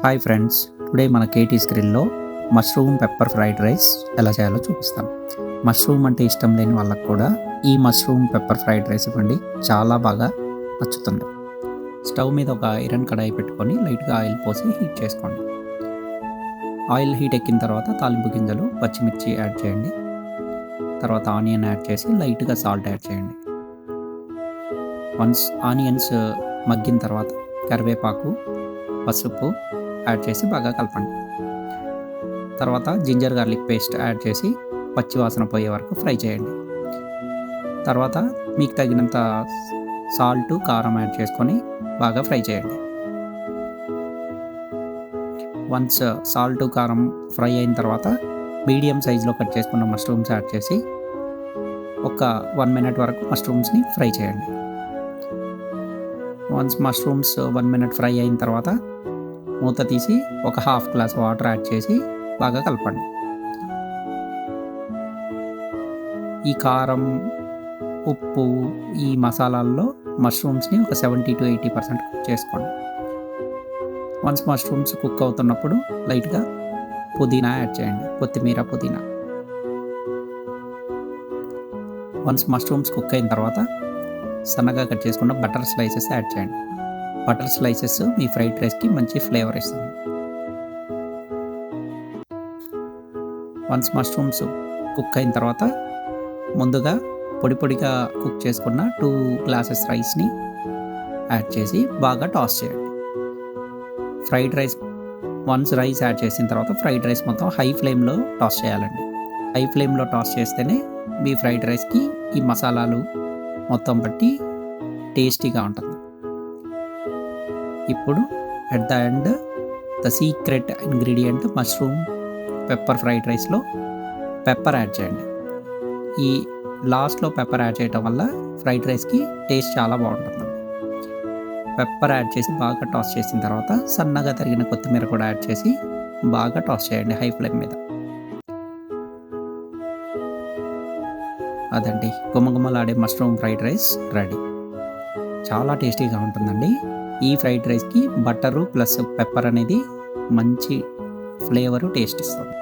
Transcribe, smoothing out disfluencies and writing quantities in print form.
Hi friends, today మన KT's గ్రిల్లో mushroom pepper fried rice ఎలా చేయాలో చూపిస్తాం. మష్రూమ్ అంటే ఇష్టం లేని వాళ్ళకు కూడా ఈ మష్రూమ్ పెప్పర్ ఫ్రైడ్ రైస్ ఇవ్వండి, చాలా బాగా నచ్చుతుంది. స్టవ్ మీద ఒక ఐరన్ కడాయి పెట్టుకొని లైట్గా ఆయిల్ పోసి హీట్ చేసుకోండి. ఆయిల్ హీట్ ఎక్కిన తర్వాత తాలింపు గింజలు, పచ్చిమిర్చి యాడ్ చేయండి. తర్వాత ఆనియన్ యాడ్ చేసి లైట్గా సాల్ట్ యాడ్ చేయండి. వన్స్ ఆనియన్స్ మగ్గిన తర్వాత కరివేపాకు, పసుపు యాడ్ చేసి బాగా కలపండి. తర్వాత జింజర్ గార్లిక్ పేస్ట్ యాడ్ చేసి పచ్చివాసన పోయే వరకు ఫ్రై చేయండి. తర్వాత మీకు తగినంత సాల్ట్, కారం యాడ్ చేసుకొని బాగా ఫ్రై చేయండి. వన్స్ సాల్ట్, కారం ఫ్రై అయిన తర్వాత మీడియం సైజులో కట్ చేసుకున్న మష్రూమ్స్ యాడ్ చేసి ఒక 1 మినిట్ వరకు మష్రూమ్స్ని ఫ్రై చేయండి. వన్స్ మష్రూమ్స్ 1 మినిట్ ఫ్రై అయిన తర్వాత మూత తీసి ఒక హాఫ్ గ్లాస్ వాటర్ యాడ్ చేసి బాగా కలపండి. ఈ కారం, ఉప్పు, ఈ మసాలాల్లో మష్రూమ్స్ని ఒక 70-80% కుక్ చేసుకోండి. వన్స్ మష్రూమ్స్ కుక్ అవుతున్నప్పుడు లైట్గా పుదీనా యాడ్ చేయండి, కొత్తిమీర, పుదీనా. వన్స్ మష్రూమ్స్ కుక్ అయిన తర్వాత సన్నగా కట్ చేసుకున్న బటర్ స్లైసెస్ యాడ్ చేయండి. బటర్ స్లైసెస్ మీ ఫ్రైడ్ రైస్కి మంచి ఫ్లేవర్ ఇస్తుంది. వన్స్ మష్రూమ్స్ కుక్ అయిన తర్వాత ముందుగా పొడిగా కుక్ చేసుకున్న 2 గ్లాసెస్ రైస్ని యాడ్ చేసి బాగా టాస్ చేయండి. Fried rice once rice add చేసిన తర్వాత ఫ్రైడ్ రైస్ మొత్తం హై ఫ్లేమ్లో టాస్ చేయాలండి. హై ఫ్లేమ్లో టాస్ చేస్తేనే మీ ఫ్రైడ్ రైస్కి ఈ మసాలాలు మొత్తం బట్టి టేస్టీగా ఉంటుంది. ఇప్పుడు at the end the secret ingredient mushroom pepper fried రైస్లో పెప్పర్ యాడ్ చేయండి. ఈ లాస్ట్లో పెప్పర్ యాడ్ చేయడం వల్ల ఫ్రైడ్ రైస్కి టేస్ట్ చాలా బాగుంటుంది. పెప్పర్ యాడ్ చేసి బాగా టాస్ చేసిన తర్వాత సన్నగా తరిగిన కొత్తిమీర కూడా యాడ్ చేసి బాగా టాస్ చేయండి హై ఫ్లేమ్ మీద. అదండి, గుమగుమలాడే మష్రూమ్ ఫ్రైడ్ రైస్ రెడీ. చాలా టేస్టీగా ఉంటుందండి. ఈ ఫ్రైడ్ రైస్కి బటరు ప్లస్ పెప్పర్ అనేది మంచి ఫ్లేవరు, టేస్ట్ ఇస్తుంది.